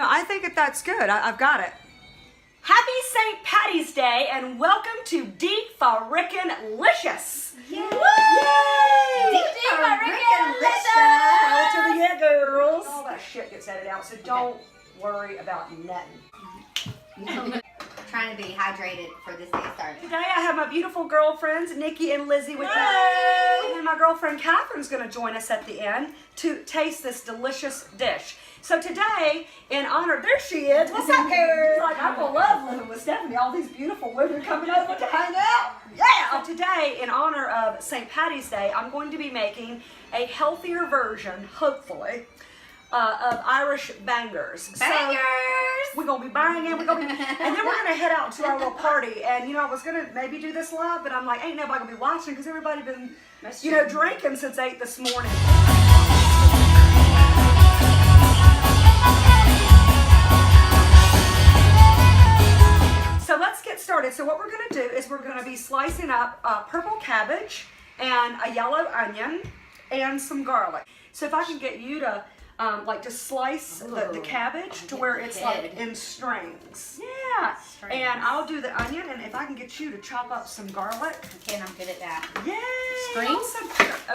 I think that's good. I've got it. Happy St. Patty's Day and welcome to Deep for Rekin Licious. Yay! Yay! Deep for Rekin Licious. Hell to the yeah, girls. All that shit gets edited out, so don't worry about nothing. Trying to be hydrated for this day starting. Today I have my beautiful girlfriends, Nikki and Lizzie with me. And my girlfriend Catherine's going to join us at the end to taste this delicious dish. So today, in honor, there she is. What's up, girl? Like, I'm going to love living with Stephanie. All these beautiful women coming over to hang out. Yeah! So today, in honor of St. Patty's Day, I'm going to be making a healthier version, hopefully, of Irish bangers. Bangers! So, we're going to be banging, and then we're going to head out to our little party. And, you know, I was going to maybe do this live, but I'm like, ain't nobody going to be watching because everybody been, you know, drinking since 8 this morning. So let's get started. So what we're going to do is we're going to be slicing up purple cabbage and a yellow onion and some garlic. So if I can get you to like just slice the cabbage to where it's like in strings. Yeah. And I'll do the onion, and if I can get you to chop up some garlic. Okay, and I'm good at that. Yay! Strings? Awesome.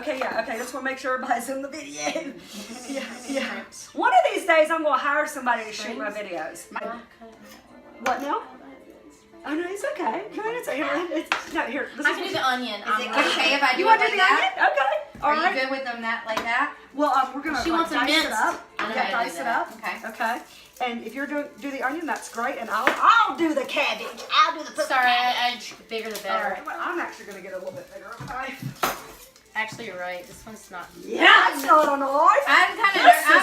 Okay, yeah, okay. Just want to make sure everybody's in the video. Yeah. One of these days I'm going to hire somebody to shoot my videos. What now? Oh no, it's okay. No, it's no, here. I can do the onion. Is it okay if I do You it want to like do the that? onion? Okay. All Are right. you good with them like that? Well, we're gonna She wants dice minced. it up. I know Yeah, how to do dice it that. up. Okay. Okay. And if you're doing the onion, that's great. And I'll do the cabbage. I'll do the purple Sorry, cabbage. the bigger the All better. right. Well, I'm actually gonna get a little bit bigger. Okay. Actually, you're right. This one's not. Yeah, it's not a knife. I'm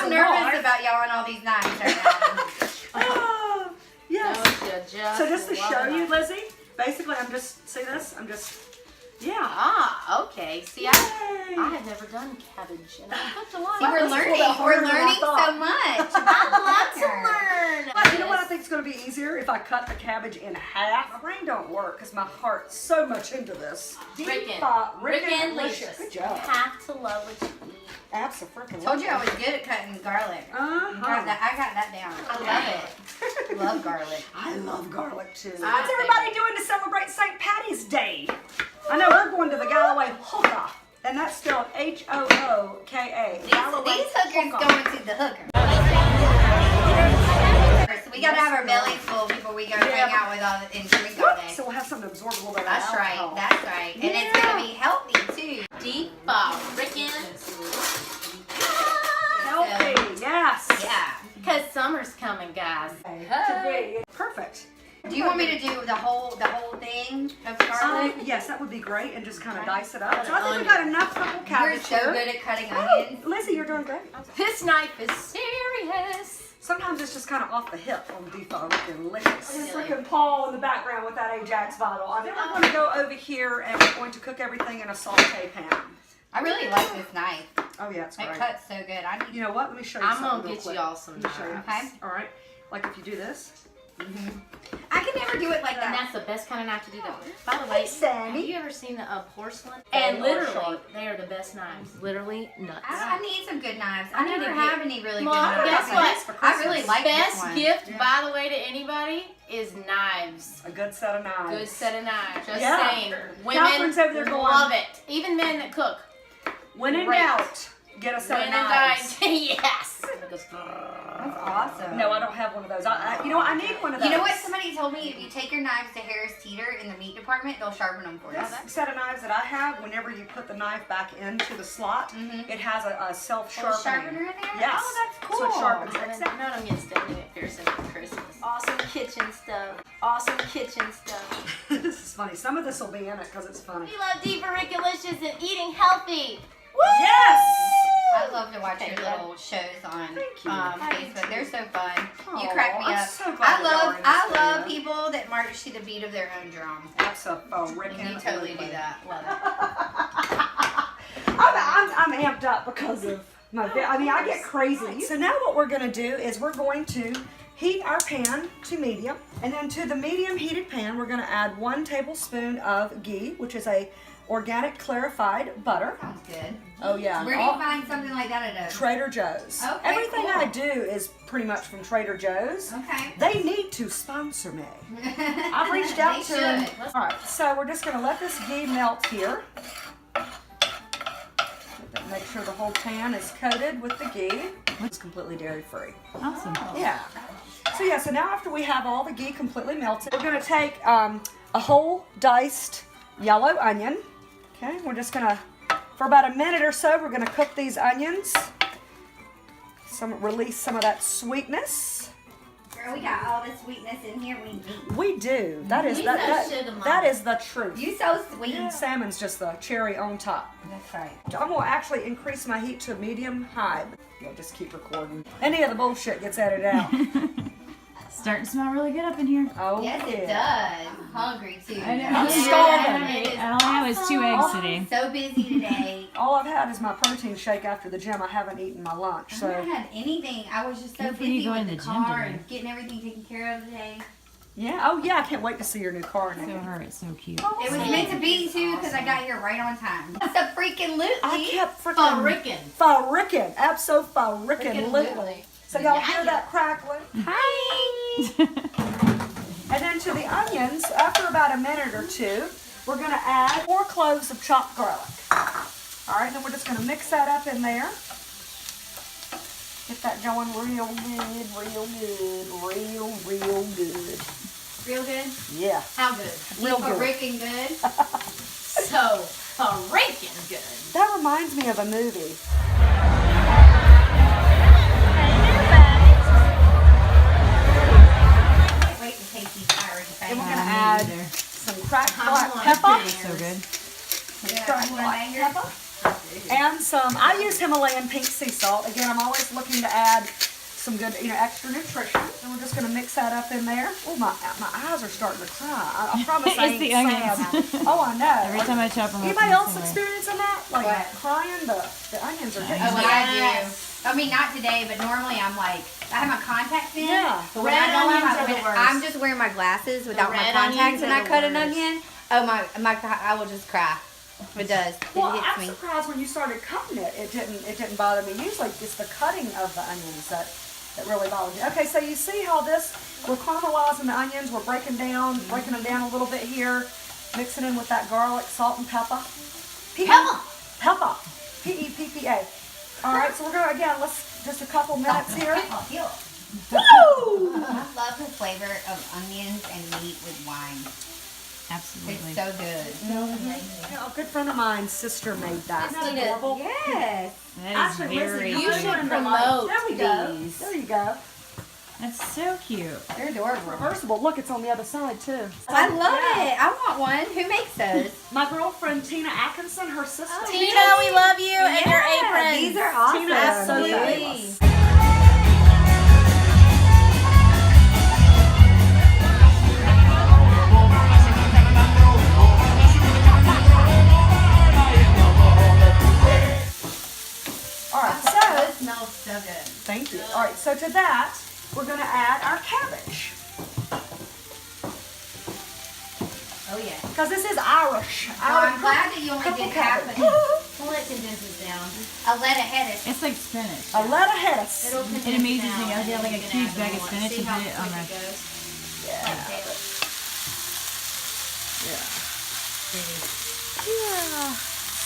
a nervous knife. about y'all and all these knives right now. Oh, yes. No, you just So just to love show it. you, Lizzie, basically I'm just, see this? I'm just, yeah. Ah, okay. See, Yay. I have never done cabbage, and I cooked a lot. See, we're This is a learning. little harder We're than I learning thought. so much. I love to learn. But you know what I think is going to be easier? If I cut the cabbage in half. My brain don't work because my heart's so much into this. Rekin. Rekin Licious. Good You job. have to love what you eat. Absolutely. Told you I was good at cutting garlic. I got that down. I love it. Love garlic. I love garlic too. I What's everybody doing to celebrate St. Patty's Day? I know we're going to the Galloway Hookah, and that's spelled H-O-O-K-A. These hookers going to the hooker. So we gotta have our bellies full before we go hang out with all and drink all day. So we'll have something to absorb a little bit of That's right. alcohol. That's right. And it's gonna be healthy too. Deep Rekin. Healthy, yes. Yeah. Because summer's coming, guys. Perfect. Do you want me to do the whole thing of garlic? Yes, that would be great, and just kind of dice it up. So I think we got enough purple You're cabbage so here. good at cutting Oh, onions. Lizzie, you're doing great. This knife is serious. Sometimes it's just kind of off the hip on default and delicious. Silly. Freaking Paul in the background with that Ajax bottle. And then we're going to go over here and we're going to cook everything in a saute pan. I really like this knife. Oh yeah, it's It great. cuts so good. I need. You know what? Let me show you I'm something gonna real get quick. y'all some Let me show you. knives. All right. Like if you do this. I can never do it like And that. that's the best kind of knife to do that with. By the way, Sammy. have you ever seen the porcelain? They And are literally, sharp. they are the best knives. Literally nuts. I need some good knives. I I need never to have get- any really Mom, good knives. guess what? I really like this Best one. gift, by the way, to anybody is knives. A good set of knives. Good set of knives. Just Yeah. saying. Women Catherine's over there going, love it. Even men that cook. When in Great. doubt, get a set When of in knives. doubt, yes. That's awesome. No, I don't have one of those. You know what? I need one of those. You know what? Somebody told me if you take your knives to Harris Teeter in the meat department, they'll sharpen them for you. This set of knives that I have, whenever you put the knife back into the slot, it has a self-sharpening. Sharpener in there? Yes. Oh, that's cool. So it sharpens I'm it. gonna get Stephanie McPherson for Christmas. Awesome kitchen stuff. Awesome kitchen stuff. This is funny. Some of this will be in it because it's funny. We love Deep Delicious and eating healthy. Yes! I love to watch your little shows on Facebook. They're so fun. You Aw, crack me I'm up. so glad I that y'all are love in this I love video. people that march to the beat of their own drum. Absolutely. And you totally do that. Love it. I'm amped up because of my I mean, I get crazy. So now what we're going to do is we're going to heat our pan to medium. And then to the medium heated pan, we're going to add 1 tablespoon of ghee, which is a organic clarified butter. Sounds good. Oh yeah. Where do you find something like that at a... Trader Joe's. Okay, Everything cool. I do is pretty much from Trader Joe's. Okay. They need to sponsor me. I've reached out They to them. should. All right, so we're just going to let this ghee melt here. Make sure the whole pan is coated with the ghee. It's completely dairy-free. Awesome. Yeah. So yeah, so now after we have all the ghee completely melted, we're going to take a whole diced yellow onion. Okay, we're just going to, for about a minute or so, we're going to cook these onions. Release some of that sweetness. Girl, we got all the sweetness in here we need. We do. That is that is the truth. You so sweet. Salmon's just the cherry on top. That's right. I'm gonna actually increase my heat to medium high. Yeah, just keep recording. Any of the bullshit gets edited out. Starting to smell really good up in here. Oh Yes, yeah. it does. I'm hungry too. I know. I'm Yeah, starving. I only have 2 eggs today. So busy today. All I've had is my protein shake after the gym. I haven't eaten my lunch, I so haven't had anything. I was just so Good for you busy going with to the the gym car today. and getting everything taken care of today. yeah. Oh yeah, I can't wait to see your new car, So Nikki. her, it's so cute. It was meant to be too because I got here right on time. That's a freaking loot. I kept freaking Rekin. farricking, abso-farricking. So y'all hear that crackling? And then to the onions, after about a minute or two, we're going to add 4 cloves of chopped garlic. All right, then we're just going to mix that up in there. Get that going real good, real good, real good. Real good? Yeah, How good? real For good. Rekin good. So, Rekin good. That reminds me of a movie. Can't wait to taste these Irish And we're bangers. going to Me add either. some cracked I black want pepper. So good. Yeah, Cracked you want black bangers? pepper. And some, I use Himalayan pink sea salt. Again, I'm always looking to add some good, extra nutrition. And we're just going to mix that up in there. Oh, my eyes are starting to cry. I promise I It's ain't the sad. onions. Oh, I know. Every time I chop them up. Anybody I'm else somewhere. experiencing that? Like What? crying? The onions are getting Oh, big. I do. I mean, not today, but normally I'm like, I have my contacts in. Yeah. But when Red I don't have onions my, are the when worst. I'm just wearing my glasses without my red contacts onions and are I the cut an worst. onion. Oh my, I will just cry. It does. Well, It hits I'm me. surprised when you started cutting it, it didn't bother me. Usually it's the cutting of the onions that really bothers me. Okay, so you see how we're caramelizing the onions, we're breaking them down a little bit here, mixing in with that garlic, salt, and pepper. Pepper. P-E-P-P-A. All right, so we're going to, again, just a couple minutes here. I'll feel it. Woo! I love the flavor of onions and meat with wine. Absolutely. It's so good. A good friend of mine's sister made that. Isn't that adorable? Yes. That is Actually, very You cute. should promote There we go. these. There you go. That's so cute. They're adorable. Reversible. Look, it's on the other side, too. I love it. I want one. Who makes those? My girlfriend, Tina Atkinson, her sister. Tina, we love you and your aprons. These are awesome. Tina is so Absolutely. fabulous. All right, so Those smell so good. thank you. All right, so to that, we're going to add our cabbage. Oh yeah. Because this is Irish. Well, I'm glad that you only purple did half of cabbage. it. We'll let condense this down. A lettuce. It's like spinach. A lettuce head. It'll condense It amazes down, me. I'll and get then like we a can huge add bag more. of spinach See and how put it on quick my. it goes? Yeah. Like this. Yeah.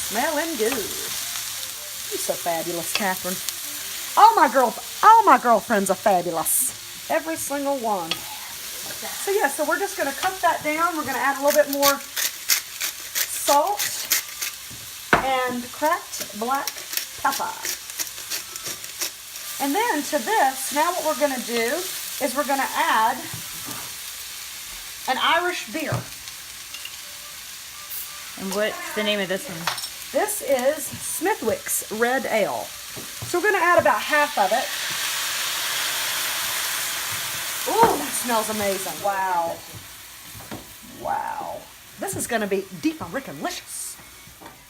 Smelling good. You're so fabulous, Catherine. All my girlfriends are fabulous. Every single one. So yeah, so we're just going to cut that down. We're going to add a little bit more salt and cracked black pepper. And then to this, now what we're going to do is we're going to add an Irish beer. And what's the name of this one? This is Smithwick's Red Ale. So we're going to add about half of it. Ooh, that smells amazing. Wow. Wow. This is going to be deep and licious.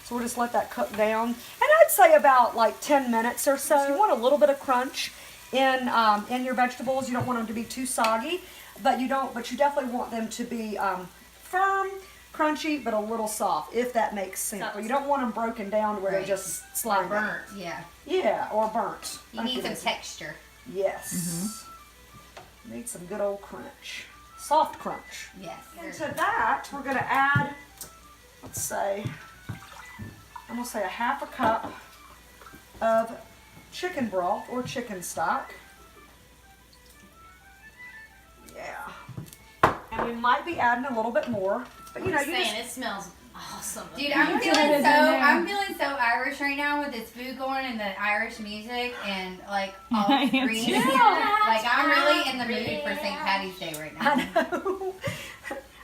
So we'll just let that cook down. And I'd say about like 10 minutes or so. You want a little bit of crunch in your vegetables. You don't want them to be too soggy, but you definitely want them to be firm, crunchy, but a little soft, if that makes sense. But you don't want them broken down to where they're just slimy. Burnt. Yeah. Yeah, or burnt. You need some texture. Yes. Need some good old crunch. Soft crunch. Yes. And to that, we're going to add, let's say, I'm going to say a half a cup of chicken broth or chicken stock. Yeah. And we might be adding a little bit more, but you know, you just, it smells awesome. Dude, I'm feeling so Irish right now with this food going and the Irish music and like all the screens. Like I'm really in the mood for St. Patty's Day right now. I know.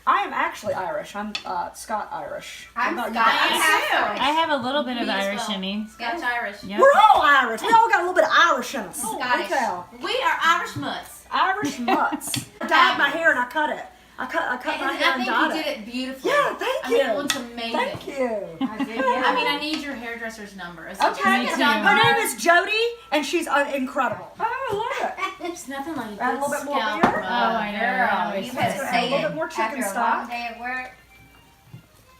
I am actually Irish. I'm Scot-Irish. I'm not Scottish. I have a little bit of Me as Irish well. in me. Scotch Irish. Yep. We're all Irish. We all got a little bit of Irish in us. Scottish. Look out. We are Irish mutts. Irish mutts. I dyed my hair and I cut it. I cut my And hair I and think dyed you it. did it beautifully. Yeah, thank I you. mean, it looks amazing. Thank you. I did, I mean, I need your hairdresser's number. It's Okay. Me it's too. done Her her. name is Jody, and she's incredible. Oh, look it. There's nothing like Add a good little bit more scalp beer? rub. Oh, I know. Girl, Always you say better it. say A little it bit more chicken after a stock. long day at work.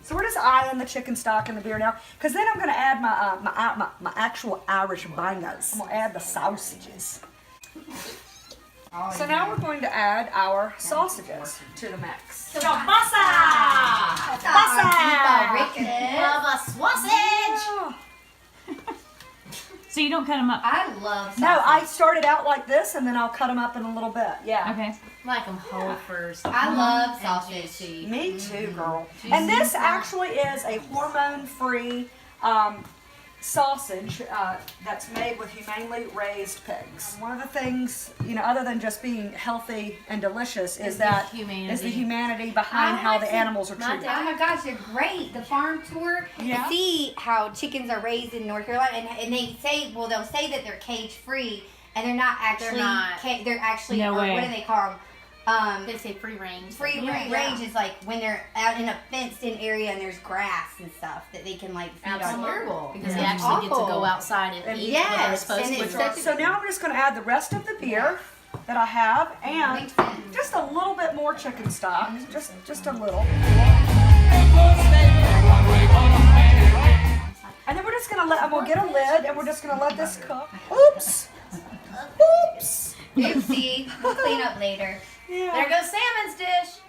So we're just eyeing the chicken stock and the beer now, because then I'm going to add my actual Irish bangers. I'm going to add the sausages. Oh, So now we're going to add our sausages to the mix. Kielbasa! Rekin. Love a sausage! Oh. So you don't cut them up. I love sausage. No, I started out like this, and then I'll cut them up in a little bit. Yeah. Okay. Like them whole first. I love And sausage. juicy. Me too, girl. And this actually is a hormone-free sausage that's made with humanely raised pigs. One of the things, you know, other than just being healthy and delicious, is the that humanity. is the humanity behind how the animals are treated. Oh my gosh, they're great. The farm tour. Yeah. To see how chickens are raised in North Carolina, and they say, well, they'll say that they're cage free, and they're not actually. They're not. They're actually. No way. What do they call them? They say free range. Free Yeah. range is like when they're out in a fenced-in area and there's grass and stuff that they can like feed on. Absolutely. Because they Yeah. actually get to Awful. go outside and eat what they're Yes, supposed and to. it's do. such a- So now I'm just going to add the rest of the beer that I have, and Makes sense. just a little bit more chicken stock, just a little. And then we're just gonna let, we'll get a lid, and we're just gonna let this cook. Oops. Oops. Oopsie. We'll clean up later. There Yeah. goes salmon's dish.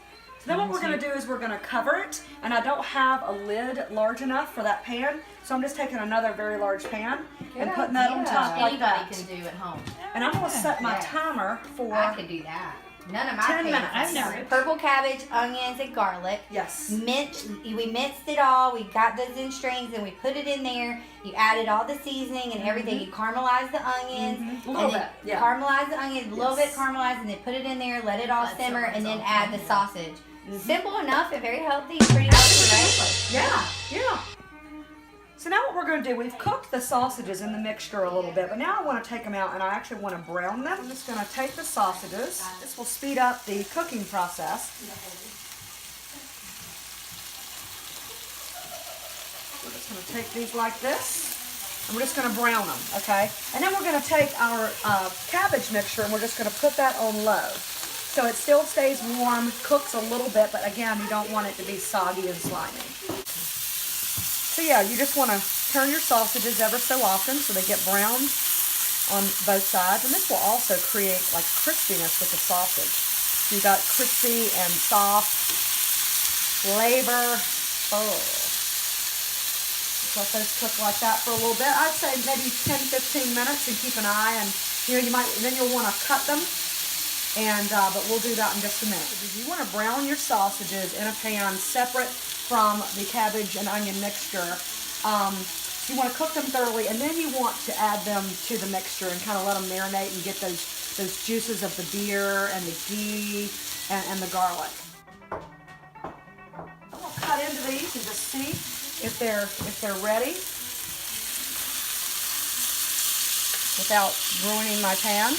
Then what we're gonna do is we're gonna cover it, and I don't have a lid large enough for that pan, so I'm just taking another very large pan and putting that on idea. top like Anybody that. can do at home. And I'm gonna set my Yes. timer for I could do that. None of my 10 pans. minutes. I've never. Purple cabbage, onions, and garlic. yes. We minced it all. We got those in strings and we put it in there. You added all the seasoning and everything. You caramelized the onions. A little and then bit, yeah. Caramelize the onions, a little bit Yes. caramelized, and then put it in there. Let it all Let simmer, and then someone's add the sausage. Simple enough and very healthy. Pretty healthy, right? Yeah, yeah. So now what we're going to do, we've cooked the sausages in the mixture a little bit, but now I want to take them out and I actually want to brown them. I'm just going to take the sausages. This will speed up the cooking process. We're just going to take these like this, and we're just going to brown them, okay? And then we're going to take our cabbage mixture and we're just going to put that on low. So it still stays warm, cooks a little bit, but again, you don't want it to be soggy and slimy. So yeah, you just want to turn your sausages ever so often so they get browned on both sides. And this will also create like crispiness with the sausage. So you got crispy and soft flavor. Oh. Just let those cook like that for a little bit. I'd say maybe 10-15 minutes, and keep an eye. And you know, then you'll want to cut them. And but we'll do that in just a minute. You want to brown your sausages in a pan separate from the cabbage and onion mixture. You want to cook them thoroughly, and then you want to add them to the mixture and kind of let them marinate and get those juices of the beer and the ghee and the garlic. I'll cut into these and just see if they're ready without ruining my pan.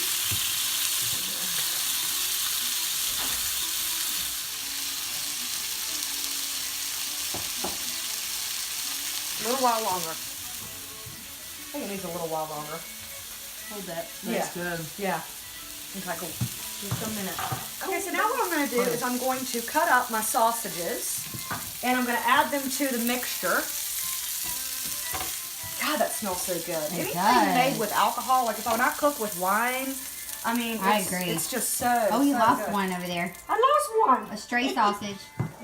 A little while longer. I think it needs a little while longer. Hold that. Yeah. good. Yeah. Okay, cool. Just a minute. Okay, so now what I'm going to do is I'm going to cut up my sausages And I'm going to add them to the mixture. God, that smells so good. Anything made with alcohol, like when I cook with wine, I mean, I agree. It's just so. Oh, you so lost good. one over there. I lost one. A stray sausage.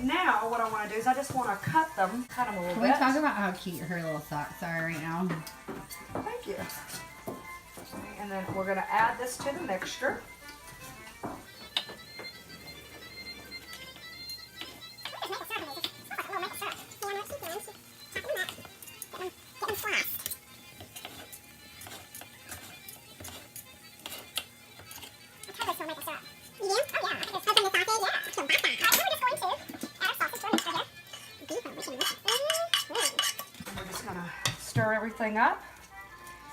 Now, what I want to do is I just want to cut them a little Can bit. we talk about how cute her little socks are right now? Thank you. And then we're going to add this to the mixture. We're just going to stir everything up.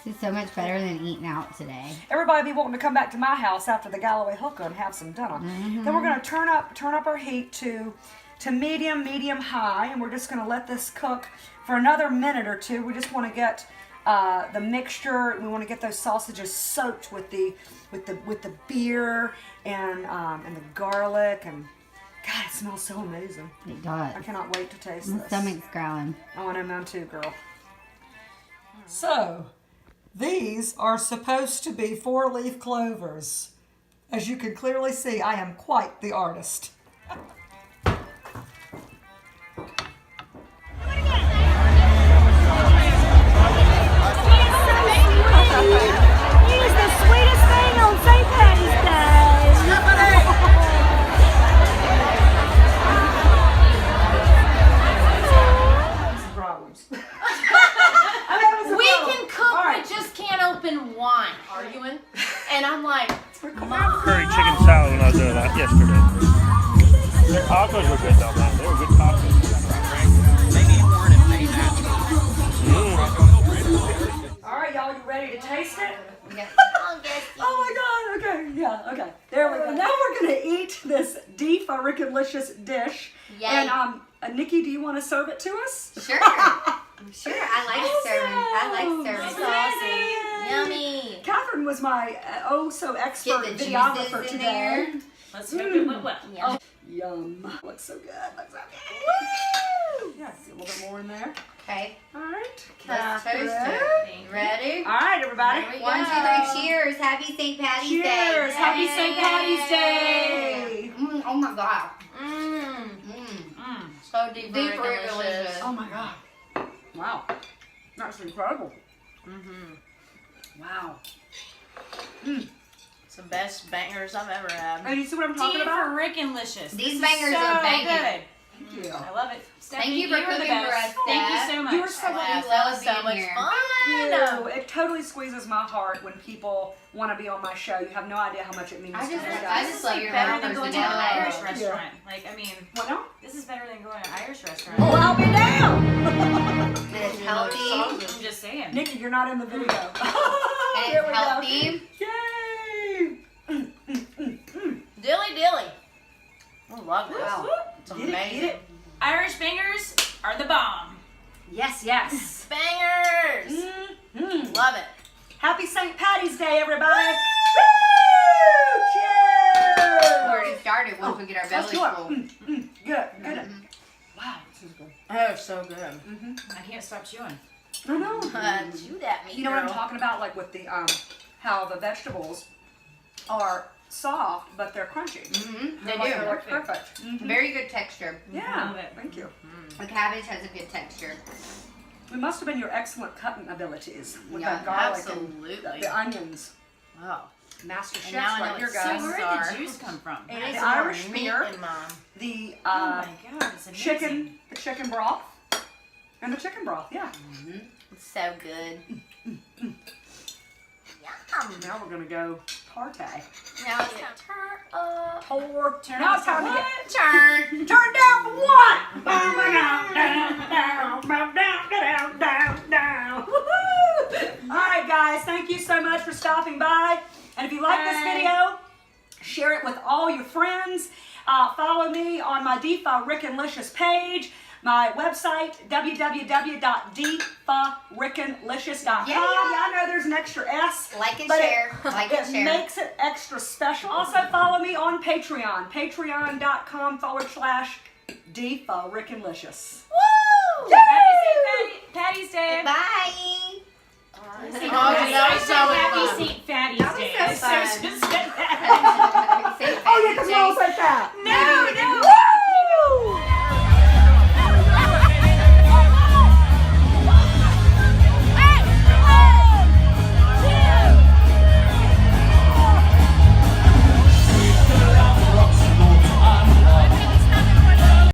This is so much better than eating out today. Everybody be wanting to come back to my house after the Galloway hooker and have some dinner. Then we're going to turn up our heat to medium high, and we're just going to let this cook for another minute or two. We just want to get the mixture. We want to get those sausages soaked with the beer and the garlic, and God, it smells so amazing. It does. I cannot wait to taste My this. stomach's growling. I want to know too, girl. So, these are supposed to be 4-leaf clovers. As you can clearly see, I am quite the artist. He's the sweetest thing on St. Patty's Day. Problems. We can cook, All right. we just can't open wine. Arguing. And I'm like, Curry chicken salad when I was doing that yesterday. Their tacos were good though, man. They were good tacos. All right, y'all, you ready to taste it? I'll get Oh my God, okay, yeah, okay. There we go. Now we're gonna eat this Rekin Licious dish. Yay. And Nikki, do you want to serve it to us? Sure. Sure. I like serving sauces. Yummy. Catherine was my so expert Get the videographer juices in today. there. Let's hope it went well. Yeah. Yum. Looks so good. Looks so good. Woo! Yeah, see a little bit more in there. Okay. All right. Let's toast Catherine. it. Ready? All right, everybody. There we 1, 2, go. 3. Cheers. Happy St. Patty's Day. Cheers. Happy Yay. St. Patty's Day. Oh my God. Mmm. Mm. So deep, Deep delicious. delicious. Oh my God. Wow. That's incredible. Wow. It's the best bangers I've ever had. And you see what I'm talking Tea for about? Rekin Licious. These This is bangers so are banging. good. Thank you. I love it. Stephanie, Thank you for were the cooking for best. us, Thank you Steph. so much. You were so That love was so being much here. fun. It totally squeezes my heart when people want to be on my show. You have no idea how much it means I to just- me, I guys. just love your better mouth than going to personality. an Irish Yeah. restaurant. Like, I mean, What now? this is better than going to an Irish restaurant. Oh, I'll be down. And it's healthy. I'm just saying. Nikki, you're not in the video. And Here it's we go. healthy. Yay! Dilly dilly. I love this. Wow. It's Get it, amazing. get it. Irish bangers are the bomb. Yes, yes. Bangers. Mm-hmm. Love it. Happy St. Patty's Day, everybody. We Cheers! already started once we get our Let's belly do it. full. Good, good. Wow, this is good. Oh, so good. I can't stop chewing. I know. Chew that meat, You know what I'm girl. talking about? Like with the how the vegetables are soft, but they're crunchy. They Like, do. they're like perfect. Very good texture. Yeah, Love it. thank you. The cabbage has a good texture. It must have been your excellent cutting abilities with Yeah, that garlic absolutely. and the onions. Wow. Master And chefs now I know right here, it's So guys. where Sorry. did the juice come from? And Nice the Irish little meat beer, in mine. the Oh my god, it's amazing. the chicken broth, and the chicken broth. Yeah. It's so good. Yum. Now we're gonna go party. Now it's time to turn up. Turn Now up it's time to for get Turn. turn down for what? Down, down, down, down, down, down, down. Woohoo! All right, guys. Thank you so much for stopping by. And if you like this video, share it with all your friends. Follow me on my Rekin Licious page. My website, www.deefarickinlicious.com. Yeah. Yeah, I know there's an extra S. Like and but share. Like and it share. makes it extra special. Also, follow me on Patreon. Patreon.com/ D for Rekin Licious. Woo! Happy St. Patty's Day. Bye. I said Happy St. Fatty's That was Day. so fun. I just said that. Oh yeah, because we all said that.